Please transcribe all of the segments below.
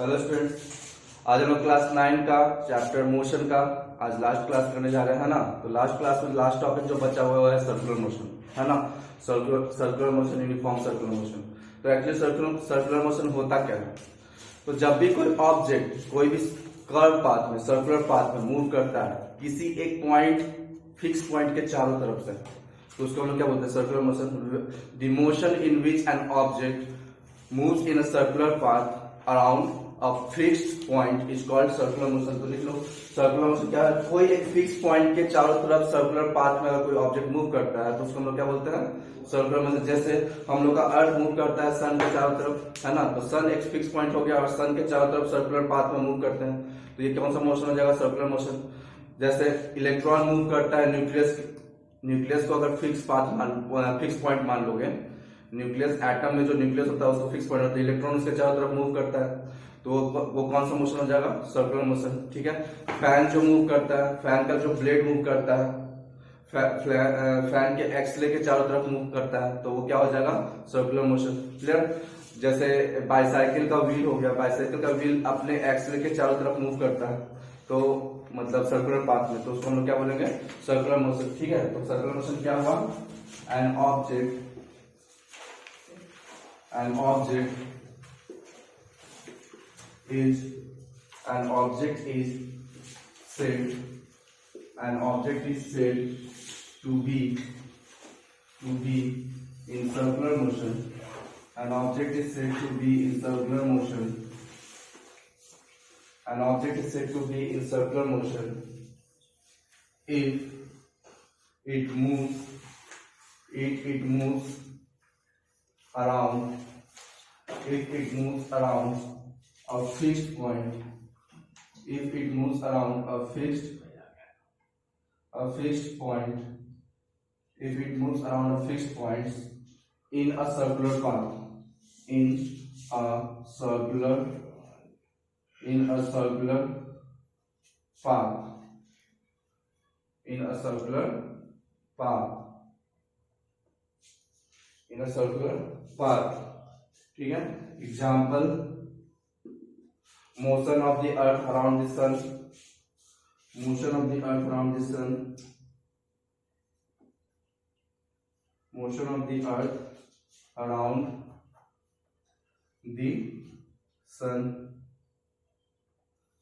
Hello students, आज हम लोग क्लास 9 का चैप्टर मोशन का आज लास्ट क्लास करने जा रहे हैं ना। तो लास्ट क्लास में लास्ट टॉपिक जो बचा हुआ है सर्कुलर मोशन, है ना। Circular motion, uniform circular motion. तो एक्चुअली सर्कुलर मोशन होता क्या है? तो जब भी कोई ऑब्जेक्ट कोई भी कर्व पाथ में, सर्कुलर पाथ में मूव करता है किसी एक पॉइंट, फिक्स पॉइंट के चारों तरफ से, तो उसको हम लोग क्या बोलते हैं? Circular motion. The motion in which an object moves in a circular path around a fixed point is called circular motion. तो लिख लो, सर्कुलर मोशन क्या है? कोई एक फिक्स पॉइंट के चारों तरफ सर्कुलर पाथ में अगर कोई ऑब्जेक्ट मूव करता है तो उसको हम लोग क्या बोलते हैं? Circular motion. जैसे हम लोग का अर्थ मूव करता है सन के चारों तरफ, है ना। तो सन एक फिक्स पॉइंट हो गया और सन के चारों तरफ सर्कुलर पाथ में मूव करते हैं, तो ये कौन सा मोशन हो जाएगा? Circular motion. जैसे इलेक्ट्रॉन मूव करता है न्यूक्लियस को अगर फिक्स पॉइंट मान लोगे, न्यूक्लियस एटम में जो न्यूक्लियस होता है उसको फिक्स पॉइंट होता है, इलेक्ट्रॉन उसके चारों तरफ मूव करता है, तो वो कौन सा मोशन हो जाएगा? Circular motion. ठीक है। फैन जो मूव करता है, फैन का जो ब्लेड मूव करता है, फैन के एक्सले के चारों तरफ मूव करता है, तो वो क्या हो जाएगा? Circular motion. क्लियर? जैसे बाइसाइकिल का व्हील हो गया, बाइसाइकिल का व्हील अपने एक्सले के चारों तरफ मूव करता है, तो मतलब सर्कुलर पाथ में, तो उसको हम लोग क्या बोलेंगे? Circular motion. ठीक है। तो सर्कुलर मोशन क्या हुआ? An object is said to be in circular motion. An object is said to be in circular motion. An object is said to be in circular motion if it moves around a fixed point. If it moves around a fixed point, if it moves around a fixed point in a circular path, in a circular path. ठीक है। Example, motion of the earth around the sun, motion of the earth around the sun, motion of the earth around the sun,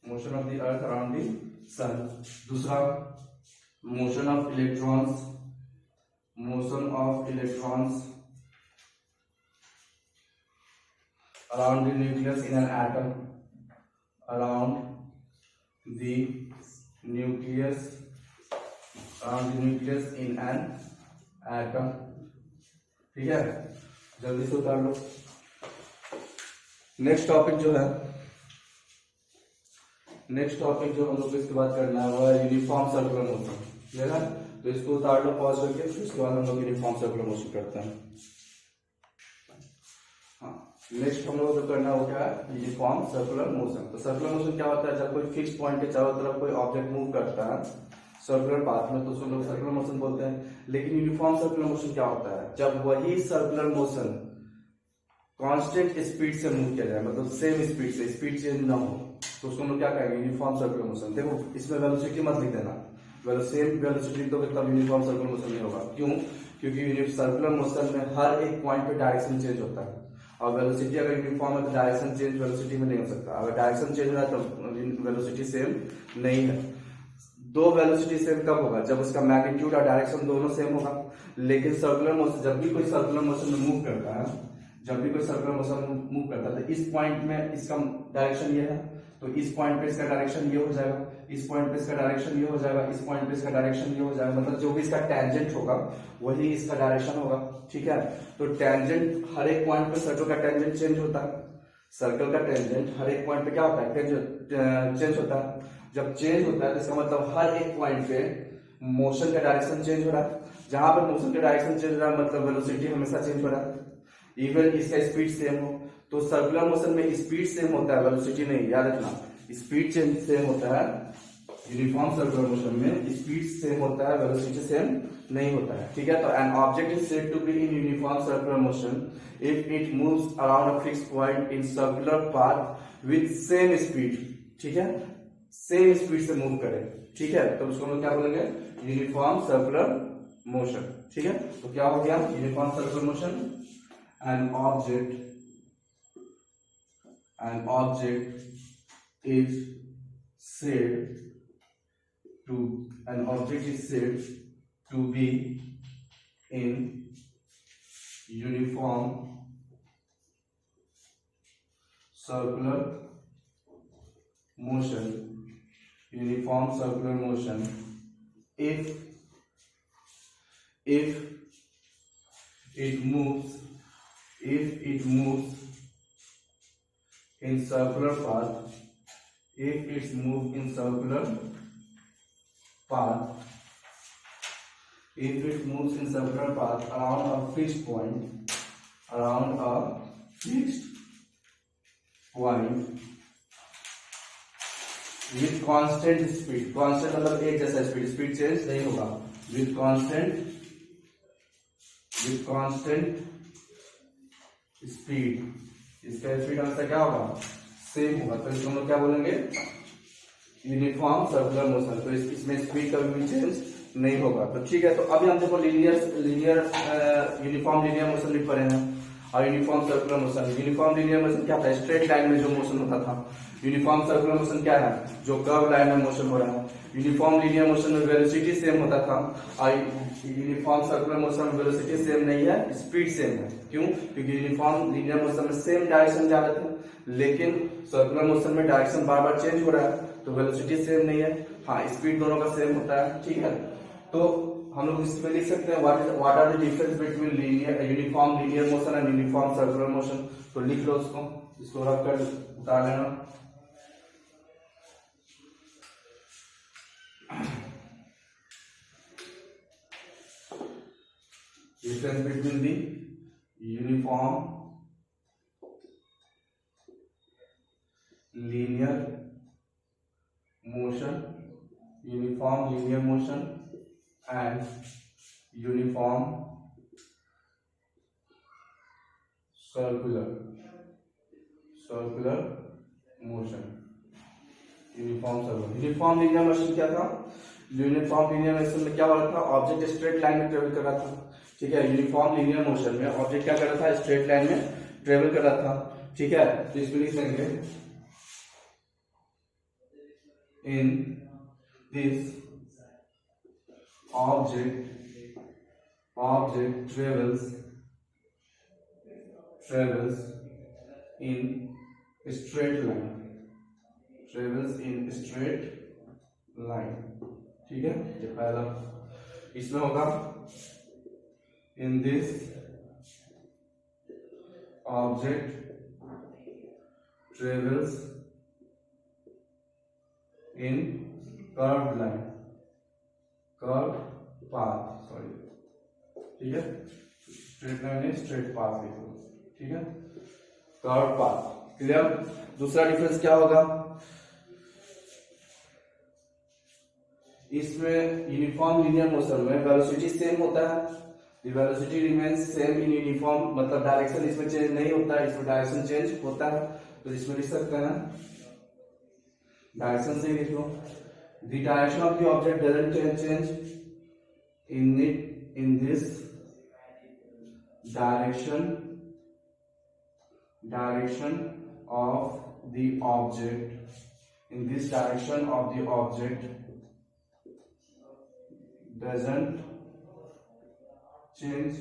motion of the earth around the sun. दूसरा, motion of electrons around the nucleus in an atom, around the nucleus in an atom. ठीक है, जल्दी से उतार लो। Next topic जो हम लोग इसके बाद करना है वो है यूनिफॉर्म सर्कुलर मोशन। क्लियर है? तो इसको उतार लो पॉज करके, फिर उसके बाद हम लोग यूनिफॉर्म सर्कुलर मोशन करते हैं। नेक्स्ट हम लोग जो करना है वो क्या है? Uniform circular motion. तो सर्कुलर मोशन क्या होता है? जब कोई फिक्स पॉइंट के चारों तरफ कोई ऑब्जेक्ट मूव करता है सर्कुलर पाथ में, तो उसको लोग सर्कुलर मोशन बोलते हैं। लेकिन यूनिफॉर्म सर्कुलर मोशन क्या होता है? जब वही सर्कुलर मोशन कांस्टेंट स्पीड से मूव किया जाए, मतलब सेम स्पीड से, स्पीड चेंज ना हो, तो उसको हम लोग क्या कहेंगे? Uniform circular motion. देखो, इसमें वेलोसिटी मत लिख देना, सेम वेलोसिटी तो तब यूनिफॉर्म सर्कुलर मोशन नहीं होगा। क्यों? क्योंकि सर्कुलर मोशन में हर एक पॉइंट पे डायरेक्शन चेंज होता है, और वेलोसिटी अगर यूनिफॉर्म है तो डायरेक्शन चेंज वेलोसिटी में नहीं हो सकता। अगर डायरेक्शन चेंज हो रहा है तो वेलोसिटी सेम नहीं है। दो वेलोसिटी सेम कब होगा? जब उसका मैग्नीट्यूड और डायरेक्शन दोनों सेम होगा। लेकिन सर्कुलर मोशन, जब भी कोई सर्कुलर मोशन में मूव करता है, तो इस पॉइंट में इसका डायरेक्शन ये है, तो इस पॉइंट पे इसका डायरेक्शन ये हो जाएगा, इस पॉइंट पे इसका डायरेक्शन ये हो जाएगा, इस पॉइंट पे इसका डायरेक्शन ये हो जाएगा, मतलब जो भी इसका टेंजेंट होगा वही इसका डायरेक्शन होगा। ठीक है। तो टेंजेंट हर एक पॉइंट पे, सर्कल का टेंजेंट चेंज होता है, सर्कल का टेंजेंट हर एक पॉइंट पे क्या होता है? चेंज होता है। जब चेंज होता है तो इसका मतलब हर एक पॉइंट पे मोशन का डायरेक्शन चेंज हो रहा है। जहां पर मोशन का डायरेक्शन चेंज हो रहा है मतलब वेलोसिटी हमेशा चेंज हो रहा है, इवन इसका स्पीड सेम हो। तो सर्कुलर मोशन में स्पीड सेम होता है, वेलोसिटी नहीं, याद रखना। स्पीड सेम होता है यूनिफॉर्म सर्कुलर मोशन में, स्पीड सेम होता है, वेलोसिटी सेम नहीं होता है, ठीक है। तो an object is said to be in uniform circular motion if it moves around a fixed point in circular path with same speed, ठीक है, सेम स्पीड से मूव करे, ठीक है। तो उसको हम लोग क्या बोलेंगे, यूनिफॉर्म सर्कुलर मोशन, ठीक है। तो क्या हो गया uniform circular motion, N object is said an object is said to be in uniform circular motion if it moves in circular path, if it's moved in circular path, if it moves in circular path around a fixed point, with constant speed, constant मतलब एक जैसा speed change नहीं होगा, with constant speed, इसका speed हमेशा क्या होगा, same होगा। तो इसको हम लोग क्या बोलेंगे, यूनिफॉर्म सर्कुलर मोशन। तो इसमें स्पीड कभी भी चेंज नहीं होगा। तो ठीक है, तो अभी हम देखो यूनिफॉर्म लीनियर मोशन लिख पढ़े हैं, और uniform circular motion. Uniform linear motion क्या था, स्ट्रेट लाइन में जो मोशन होता था। यूनिफॉर्म सर्कुलर मोशन क्या है, जो कर्व लाइन में मोशन हो रहा है। यूनिफॉर्म लीनियर मोशन में वेलोसिटी सेम होता था, और यूनिफॉर्म सर्कुलर मोशन में वेलोसिटी सेम नहीं है, स्पीड सेम है। क्यों, क्योंकि यूनिफॉर्म लीनियर मोशन में सेम डायरेक्शन जा रहे थे, लेकिन सर्कुलर मोशन में डायरेक्शन बार बार चेंज हो रहा है, तो वेलोसिटी सेम नहीं है, हाँ स्पीड दोनों का सेम होता है, ठीक है। तो हम लोग इसमें लिख सकते हैं what are the difference between uniform linear motion and uniform circular motion. तो लिख लो उसको, इसको रख कर उतार लेना। Difference between the uniform linear motion and uniform circular motion। Uniform linear motion क्या था, यूनिफॉर्म लीनियर मोशन में क्या हो रहा था, ऑब्जेक्ट स्ट्रेट लाइन में ट्रेवल कर रहा था, ठीक है। यूनिफॉर्म लीनियर मोशन में ऑब्जेक्ट क्या कर रहा था, स्ट्रेट लाइन में ट्रेवल कर रहा था, ठीक है। तो इसमें लिख देंगे in this object travels in straight line, ठीक है। ये पहला, इसमें होगा in this object travels in curved path, sorry, ठीक है। स्ट्रेट लाइन है, स्ट्रेट पाथ लिखो, ठीक है, कर्व पाथ, क्लियर। दूसरा डिफरेंस क्या होगा, इसमें यूनिफॉर्म लीनियर मोशन में वेलोसिटी सेम होता है, the velocity remains same in uniform, मतलब डायरेक्शन इसमें चेंज नहीं होता है, इसमें डायरेक्शन चेंज होता है। तो इसमें लिख सकते हैं डायरेक्शन से लिख लो, the direction of the object doesn't change in this direction of the object, in this direction of the object doesn't change,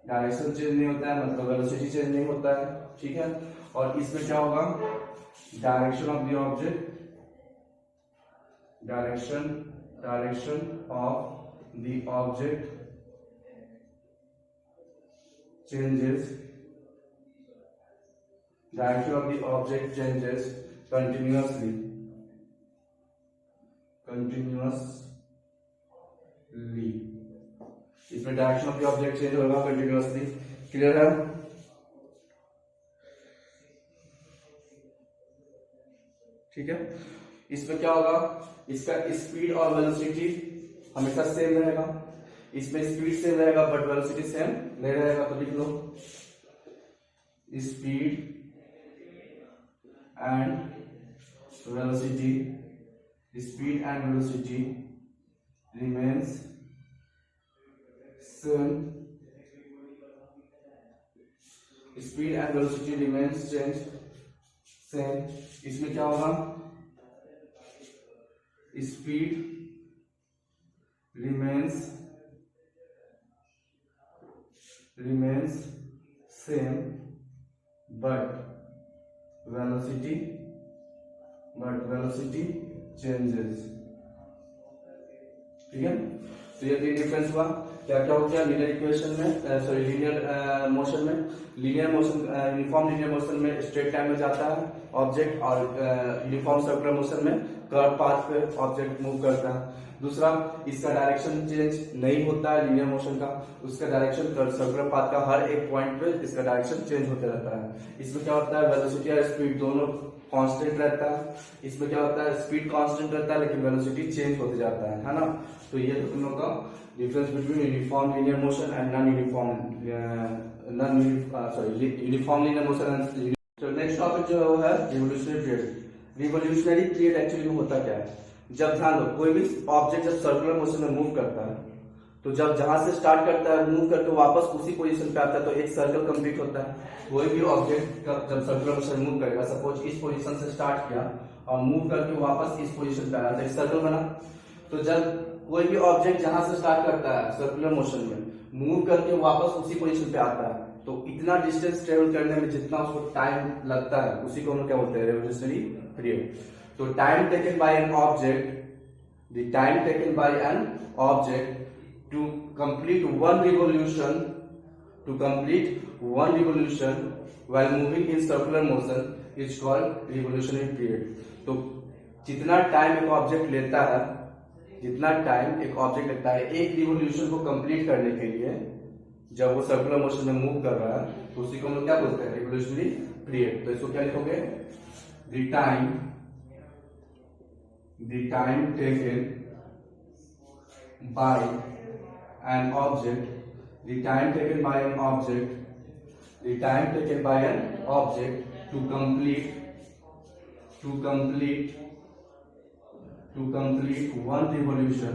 direction change नहीं होता है, मतलब वेलोसिटी चेंज नहीं होता है, ठीक है। और इसमें क्या होगा, direction of the object, direction of the object changes, direction of the object changes continuously, इसमें direction of the object change होगा कंटिन्यूअसली, क्लियर है। ठीक है, इसमें क्या होगा, इसका स्पीड और वेलोसिटी हमेशा सेम रहेगा, इसमें स्पीड सेम रहेगा बट वेलोसिटी सेम नहीं रहेगा, तो लिख लो speed and velocity, speed and velocity remains same, speed and velocity remains same. इसमें क्या होगा, speed remains same but velocity changes. ठीक है, तो ये तीन डिफरेंस हुआ। क्या क्या हो गया लीनियर इक्वेशन में, सॉरी लीनियर मोशन में। Linear motion, uniform linear motion में स्ट्रेट टाइम में जाता है ऑब्जेक्ट, और यूनिफॉर्म सर्कुलर मोशन में कर्व पाथ पे ऑब्जेक्ट मूव करता है। दूसरा, इसका डायरेक्शन चेंज नहीं होता है लीनियर मोशन का, उसका डायरेक्शन सर्कुलर पाथ का हर एक पॉइंट पे इसका डायरेक्शन चेंज होते रहता है। इसमें क्या होता है, वेलोसिटी और स्पीड दोनों कांस्टेंट रहता है। इसमें क्या होता है, स्पीड कांस्टेंट रहता है लेकिन वेलोसिटी चेंज होते जाता है ना। तो ये दोनों का difference between uniform linear motion and non uniform linear motion and. तो नेक्स्ट टॉपिक जो है revolutionary period. Revolutionary period actually में होता क्या है, जब ध्यान दो कोई भी ऑब्जेक्ट जब सर्कुलर मोशन में मूव करता है, तो जब जहां से स्टार्ट करता है मूव करके वापस उसी पोजीशन पे आता है तो एक सर्कल कंप्लीट होता है। कोई भी ऑब्जेक्ट जब सर्कुलर मोशन मूव करेगा, सपोज इस पोजीशन से स्टार्ट किया और मूव करके वापस इस पोजीशन पे आया तो एक सर्कल बना। तो जब कोई भी ऑब्जेक्ट जहां से स्टार्ट करता है सर्कुलर मोशन में मूव करके वापस उसी पोजीशन पे आता है, तो इतना डिस्टेंस ट्रेवल करने में जितना उसको टाइम लगता है उसी को हम क्या बोलते हैं, रिवोल्यूशनरी पीरियड। तो time taken by an object, the time taken by an object to complete one revolution while moving in circular motion is called revolutionary period। तो जितना टाइम एक ऑब्जेक्ट लेता है, एक रिवोल्यूशन को कंप्लीट करने के लिए, जब वो सर्कुलर मोशन में मूव कर रहा है तो उसी को हम क्या बोलते हैं, रिवोल्यूशनरी पीरियड। तो इसको क्या लिखोगे, the time taken by an object, the time taken by an object to complete one revolution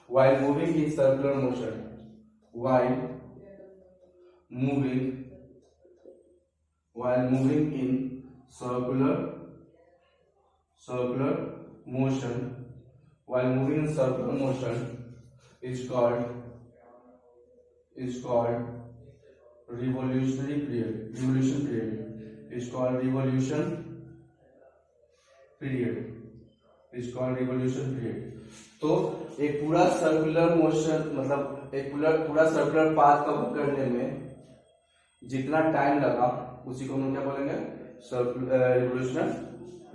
while moving in circular motion, while moving in circular motion is called revolution period। तो एक पूरा circular motion मतलब एक पूरा circular path cover करने में जितना time लगा उसी को हम क्या बोलेंगे,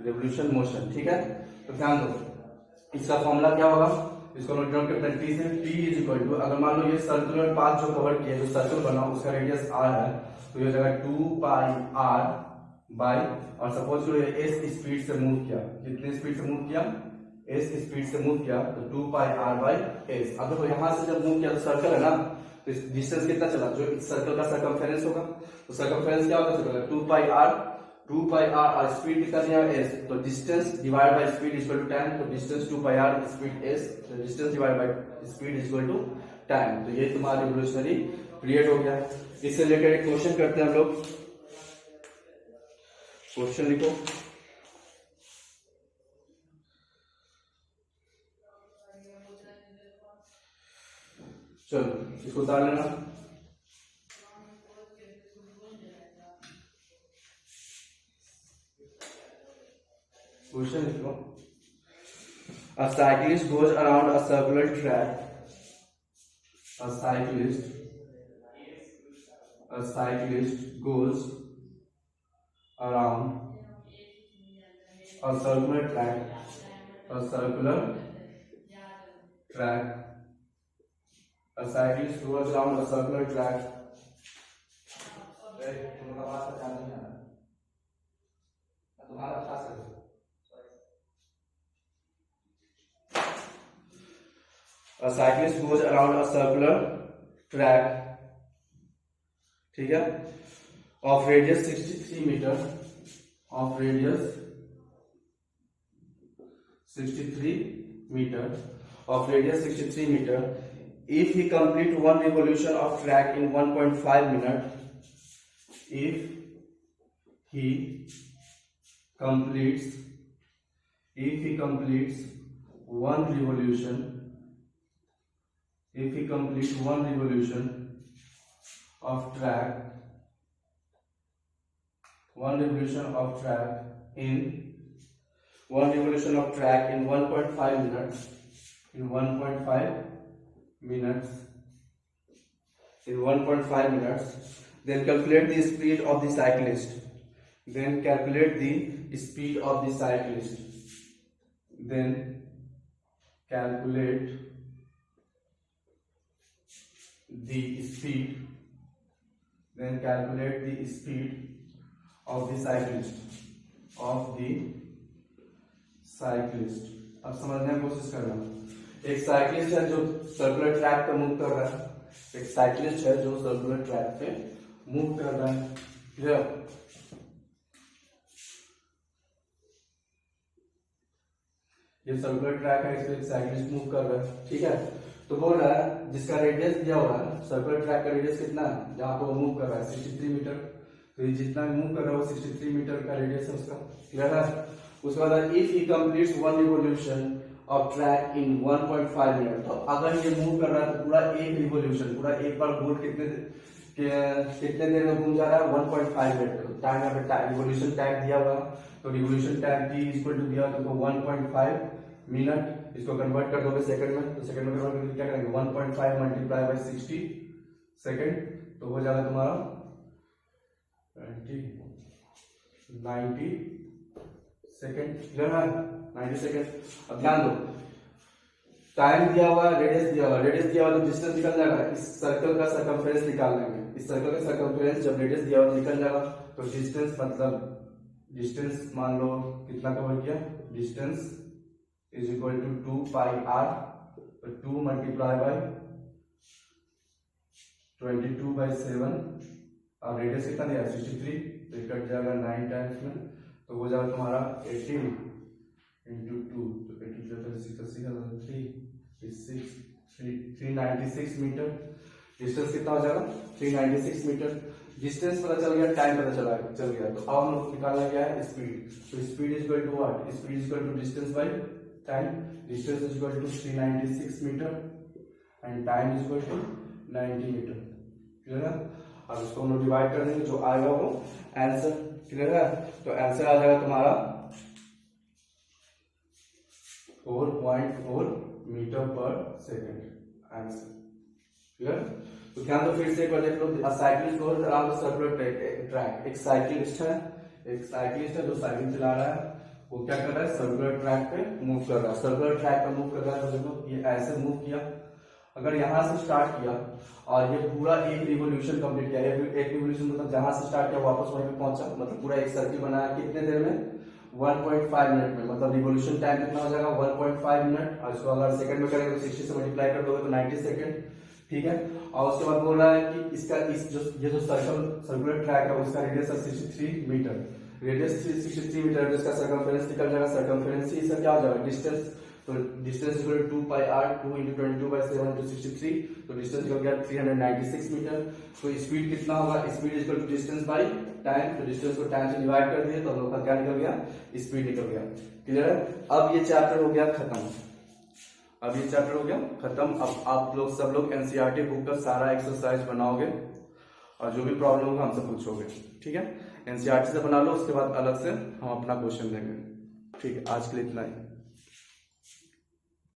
रिवोल्यूशन मोशन। ठीक है, तो ध्यान दो इसका फॉर्मूला क्या होगा, इसको नोट डाउन करते हैं। टी से टी इज इक्वल टू, अगर मान लो ये सर्कुलर पाथ जो कवर किया, जो सर्कल बना उसका रेडियस आर है, तो ये हो जाएगा 2 पाई आर बाय, और सपोज करो एस स्पीड से मूव किया, कितनी स्पीड से मूव किया, एस स्पीड से मूव किया तो 2 पाई आर बाय एस। अब देखो यहां से जब मूव किया तो सर्कल है ना, तो डिस्टेंस कितना चला, जो इस सर्कल का सर्कमफेरेंस होगा, तो सर्कमफेरेंस क्या होगा, चलेगा 2 पाई आर और स्पीड कितना दिया एस, तो distance divide by speed is equal to time. तो distance 2 pi R, speed S, तो distance divide by speed is equal to time. तो ये तुम्हारा रिवोल्यूशनरी पीरियड हो गया। इससे रिलेटेड एक क्वेश्चन करते हैं हम लोग। क्वेश्चन लिखो, चलो इसको उतार लेना। क्वेश्चन लिखो, a cyclist goes around a circular track, a cyclist goes around a circular track, a cyclist goes around a circular track। तुम्हारा खास है A cyclist goes around a circular track, ठीक है, of radius 63 meter, of radius 63 meter, of radius 63 meter. If he complete one revolution of track in 1.5 minutes, if he completes one revolution, if he completes one revolution of track, in 1.5 minutes, in 1.5 minutes, then calculate the speed of the cyclist. Then calculate the speed of the cyclist. Then calculate the speed. Then calculate the speed of the cyclist. अब समझने की कोशिश करना। एक cyclist है जो circular track पे move कर रहा है, एक साइकिलिस्ट है जो सर्कुलर ट्रैक पे मूव कर रहा है। क्लियर? ये सर्कुलर ट्रैक है, इस पे एक साइकिलिस्ट मूव कर रहा है, ठीक है। तो बोल रहा है जिसका रेडियस दिया हुआ है, सर्कुलर ट्रैक का रेडियस कितना है जहां पे वो मूव कर रहा है, 63 मीटर। तो ये जितना मूव कर रहा है वो 63 मीटर का रेडियस है उसका। क्लियर है? उसके बाद if he completes one revolution of track in 1.5 minute, तो अगर ये मूव कर रहा है तो पूरा एक रिवोल्यूशन, पूरा एक बार गोल कितने देर में घूम जा रहा है, 1.5 मिनट। टाइम यहाँ पे रिवोल्यूशन टाइम दिया हुआ है, तो revolution time t equal to दिया तो 1.5 मिनट। इसको कन्वर्ट कर दोगे सेकंड में, तो सेकंड में कन्वर्ट करके क्या करेंगे, 1.5 मल्टीप्लाई बाय 60 सेकंड, तो हो जाएगा तुम्हारा 90 सेकंड। क्लियर है? 90 सेकंड। अब ध्यान दो, टाइम दिया हुआ है, रेडियस दिया हुआ है, रेडियस दिया हुआ तो डिस्टेंस निकल जाएगा। इस सर्कल का सर्कमफेरेंस निकाल लेंगे, इस सर्कल का सर्कमफेरेंस जब रेडियस दिया हुआ तो निकल जाएगा। तो डिस्टेंस मतलब डिस्टेंस मान लो कितना कवर किया, distance is equal to 2 pi r, तो 2 मल्टीप्लाई बाय 22/7, और रेडियस कितना दिया 63, तो कट जाएगा 9 टाइम्स में, तो हो जाएगा तुम्हारा 18 इंटू 2, तो 396 मीटर। डिस्टेंस कितना हो जाएगा 396 मीटर। डिस्टेंस पता चल गया, टाइम पता चल गया, तो अब हम लोग निकालना क्या है, स्पीड। तो speed is equal to what, speed is equal to distance by time. Distance is equal to 396 metre and time is equal to 90 metre. Clear है? अब इसको हम लोग डिवाइड कर देंगे, जो आएगा वो आंसर। क्लियर है? तो आंसर आ जाएगा तुम्हारा 4.4 मीटर पर सेकेंड आंसर। क्लियर? तो ध्यान दो, फिर से एक बार देख लो। Cyclist goes around the circular track, एक साइकिलिस्ट है जो साइकिल चला रहा है, वो क्या कर रहा है, सर्कुलर ट्रैक पे मूव कर रहा है। सर्कुलर ट्रैक पे मूव कर रहा है, तो देखो ये ऐसे मूव किया, अगर यहां से स्टार्ट किया और ये पूरा एक रिवोल्यूशन कंप्लीट किया, एक रिवोल्यूशन मतलब जहां से स्टार्ट किया वापस वहीं पे पहुंचा, मतलब पूरा एक सर्किल बनाया, कितने देर में, 1.5 मिनट में। मतलब रिवोल्यूशन टाइम कितना हो जाएगा 1.5 मिनट, और इसको अगर सेकंड में करेंगे तो 60 से मल्टीप्लाई कर दोगे तो 90 सेकंड। ठीक है? और उसके बाद बोल रहा है कि इसका ये जो सर्कुलर ट्रैक है उसका रेडियस है 63 मीटर, रेडियस 63 मीटर, जिसका सर्कमफेरेंस निकल जाएगा, सर्कमफेरेंस ही इसका क्या हो जाएगा, डिस्टेंस। तो distance equal to 2 pi r, 2 into 22/7 into 63, तो डिस्टेंस निकल गया 396 मीटर। तो स्पीड कितना होगा, speed equal to distance by time, तो डिस्टेंस को टाइम से डिवाइड कर दिए तो हम लोग का क्या निकल गया, स्पीड निकल गया। क्लियर है? अब ये चैप्टर हो गया खत्म, अब आप लोग सब लोग एनसीईआरटी बुक का सारा एक्सरसाइज बनाओगे और जो भी प्रॉब्लम होगा हमसे पूछोगे। ठीक है? एनसीईआरटी से बना लो, उसके बाद अलग से हम अपना क्वेश्चन देंगे। ठीक है? आज के लिए इतना ही।